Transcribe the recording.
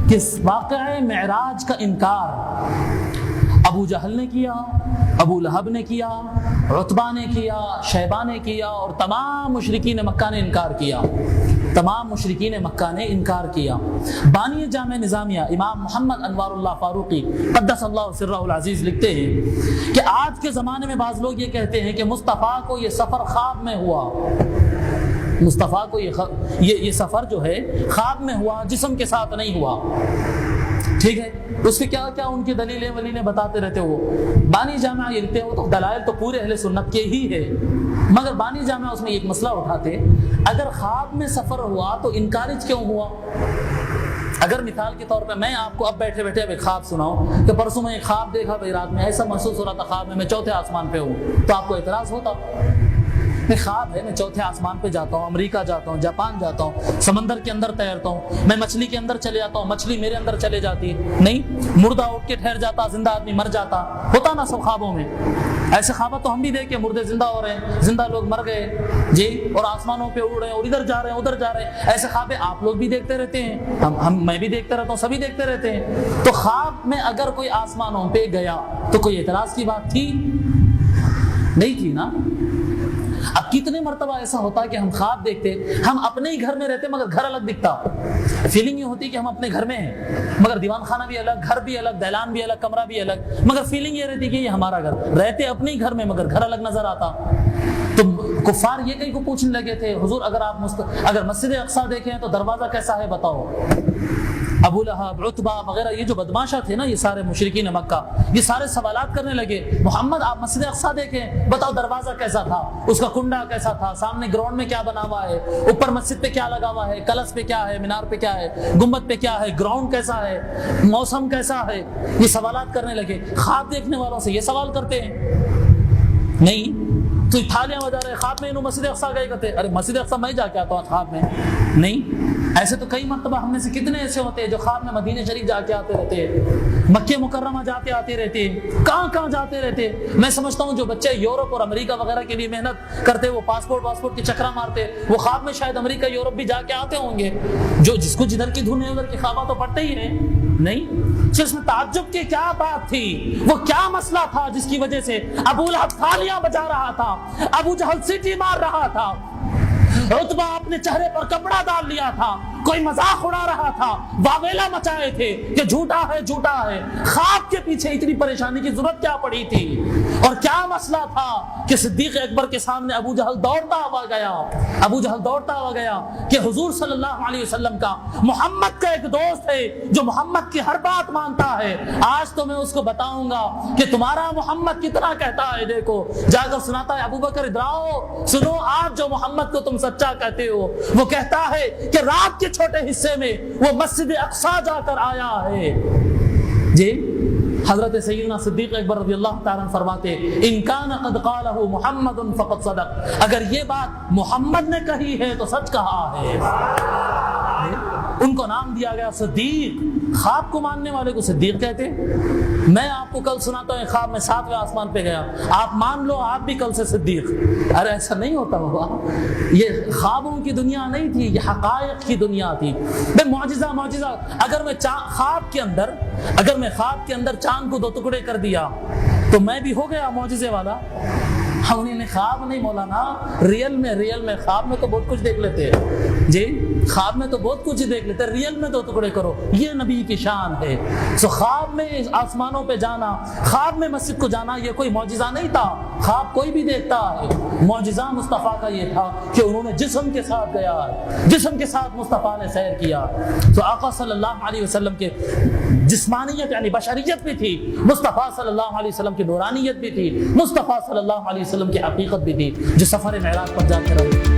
کہ واقعہ معراج کا انکار ابو جہل نے کیا، ابو لہب نے کیا، عتبہ نے کیا، شیبہ نے کیا، اور تمام مشرکین مکہ نے انکار کیا، تمام مشرکین مکہ نے انکار کیا۔ بانی جامع نظامیہ امام محمد انوار اللہ فاروقی قدس اللہ سرہ العزیز لکھتے ہیں کہ آج کے زمانے میں بعض لوگ یہ کہتے ہیں کہ مصطفیٰ کو یہ سفر خواب میں ہوا، مصطفیٰ کو یہ سفر جو ہے خواب میں ہوا، جسم کے ساتھ نہیں ہوا۔ ٹھیک ہے، اس کے کیا کیا ان کی دلیلیں ولیلیں بتاتے رہتے وہ بانی جامعہ یہ لکھتے ہیں، وہ تو دلائل تو پورے اہل سنت کے ہی ہے، مگر بانی جامعہ اس میں ایک مسئلہ اٹھاتے، اگر خواب میں سفر ہوا تو انکارج کیوں ہوا؟ اگر مثال کے طور پہ میں آپ کو اب بیٹھے بیٹھے اب ایک خواب سناؤں کہ پرسوں میں ایک خواب دیکھا بھائی، رات میں ایسا محسوس ہو رہا تھا خواب میں چوتھے آسمان پہ ہوں، تو آپ کو اعتراض ہوتا؟ میں خواب ہے، میں چوتھے آسمان پہ جاتا ہوں، امریکہ جاتا ہوں، جاپان جاتا ہوں، سمندر کے اندر تیرتا ہوں، میں مچھلی کے اندر چلے جاتا ہوں، مچھلی میرے اندر چلے جاتی، نہیں مردہ اٹھ کے ٹھہر جاتا، زندہ آدمی مر جاتا، ہوتا نا سب خوابوں میں؟ ایسے خواب تو ہم بھی دیکھیں، مردے زندہ ہو رہے ہیں، زندہ لوگ مر گئے جی، اور آسمانوں پہ اڑ رہے ہیں، اور ادھر جا رہے ہیں ادھر جا رہے ہیں، ایسے خواب آپ لوگ بھی دیکھتے رہتے ہیں، میں بھی دیکھتا رہتا ہوں، سبھی دیکھتے رہتے ہیں۔ تو خواب میں اگر کوئی آسمانوں پہ گیا تو کوئی اعتراض کی بات تھی؟ نہیں تھی نا۔ اب کتنے مرتبہ ایسا ہوتا ہے کہ ہم خواب دیکھتے، ہم اپنے ہی گھر میں رہتے مگر گھر الگ دکھتا، فیلنگ یہ ہوتی کہ ہم اپنے گھر میں ہیں مگر دیوان خانہ بھی الگ، گھر بھی الگ، دہلان بھی الگ، کمرہ بھی الگ، مگر فیلنگ یہ رہتی کہ یہ ہمارا گھر، رہتے اپنے ہی گھر میں مگر گھر الگ نظر آتا۔ تو کفار یہ کہیں کو پوچھنے لگے تھے، حضور اگر مسجد اقصی دیکھیں تو دروازہ کیسا ہے بتاؤ؟ ابو لہب، عتبہ وغیرہ یہ جو بدماشا تھے نا، یہ سارے مشرکین مکہ، یہ سارے سوالات کرنے لگے، محمد آپ مسجد اقصی دیکھیں، بتاؤ دروازہ کیسا تھا، اس کا کنڈا کیسا تھا، سامنے گراؤنڈ میں کیا بنا ہوا ہے، اوپر مسجد پہ کیا لگا ہوا ہے، کلس پہ کیا ہے، مینار پہ کیا ہے، گنبد پہ کیا ہے، گراؤنڈ کیسا ہے، موسم کیسا ہے، یہ سوالات کرنے لگے۔ خواب دیکھنے والوں سے یہ سوال کرتے ہیں؟ نہیں، تو تھالیاں بجا رہے، خواب میں انہوں مسجد اقصی گئے کرتے، ارے مسجد اقصی میں جا کے آتا ہوں خواب میں، نہیں۔ ایسے تو کئی مرتبہ ہم میں سے کتنے ایسے ہوتے ہیں جو خواب میں مدینہ شریف جا کے آتے رہتے ہیں، مکہ مکرمہ جاتے آتے رہتے ہیں، کہاں جاتے رہتے ہیں۔ میں سمجھتا ہوں جو بچے یورپ اور امریکہ وغیرہ کے لیے محنت کرتے، وہ پاسپورٹ کے چکرا مارتے، وہ خواب میں شاید امریکہ یورپ بھی جا کے آتے ہوں گے، جو جس کو جدھر کی دھن ہے ادھر کے خوابہ تو پڑتے ہی ہیں، نہیں۔ اس میں تعجب کی کیا بات تھی، وہ کیا مسئلہ تھا جس کی وجہ سے ابو لہب تھالیاں بجا رہا تھا، ابو جہل سیٹی مار رہا تھا، عتبہ اپنے چہرے پر کپڑا ڈال لیا تھا، کوئی مذاق اڑا رہا تھا، واویلا مچائے تھے کہ جھوٹا ہے۔ خواب کے پیچھے اتنی پریشانی کی ضرورت کیا پڑی تھی؟ اور کیا مسئلہ تھا کہ صدیق اکبر کے سامنے ابو جہل دوڑتا ہوا گیا کہ حضور صلی اللہ علیہ وسلم کا، محمد کا ایک دوست ہے جو محمد کی ہر بات مانتا ہے، آج تو میں اس کو بتاؤں گا کہ تمہارا محمد کتنا کہتا ہے، دیکھو جا کر سناتا ہے، ابو بکر ادھر آؤ سنو، آج جو محمد کو تم سچا کہتے ہو، وہ کہتا ہے کہ رات کے چھوٹے حصے میں وہ مسجد اقصی جا کر آیا ہے۔ جی حضرت سیدنا صدیق اکبر رضی اللہ تعالیٰ عنہ فرماتے، ان کان قد قالہ محمد فقد صدق، اگر یہ بات محمد نے کہی ہے تو سچ کہا ہے۔ ان کو نام دیا گیا صدیق، خواب کو ماننے والے کو صدیق کہتے۔ میں آپ کو کل سناتا ہوں خواب میں 7ویں آسمان پہ گیا، آپ مان لو آپ بھی کل سے صدیق۔ ارے ایسا نہیں ہوتا بابا، یہ خوابوں کی دنیا نہیں تھی، یہ حقائق کی دنیا تھی۔ بے معجزہ اگر میں خواب کے اندر چاند کو 2 ٹکڑے کر دیا تو میں بھی ہو گیا معجزے والا۔ انہیں خواب نہیں مولانا، ریئل میں خواب میں تو بہت کچھ دیکھ لیتے ہیں جی، خواب میں تو بہت کچھ دیکھ لیتے ہیں، ریئل میں 2 ٹکڑے کرو، یہ نبی کی شان ہے۔ سو خواب میں آسمانوں پہ جانا، خواب میں مسجد کو جانا، یہ کوئی معجزہ نہیں تھا، خواب کوئی بھی دیکھتا ہے۔ معجزہ مصطفیٰ کا یہ تھا کہ انہوں نے جسم کے ساتھ گیا، جسم کے ساتھ مصطفیٰ نے سیر کیا۔ تو آقا صلی اللہ علیہ وسلم کے جسمانیت یعنی بشریت بھی تھی، مصطفیٰ صلی اللہ علیہ وسلم کی نورانیت بھی تھی، مصطفیٰ صلی اللہ علیہ وسلم کی حقیقت بھی تھی، جو سفر معراج پر جا کر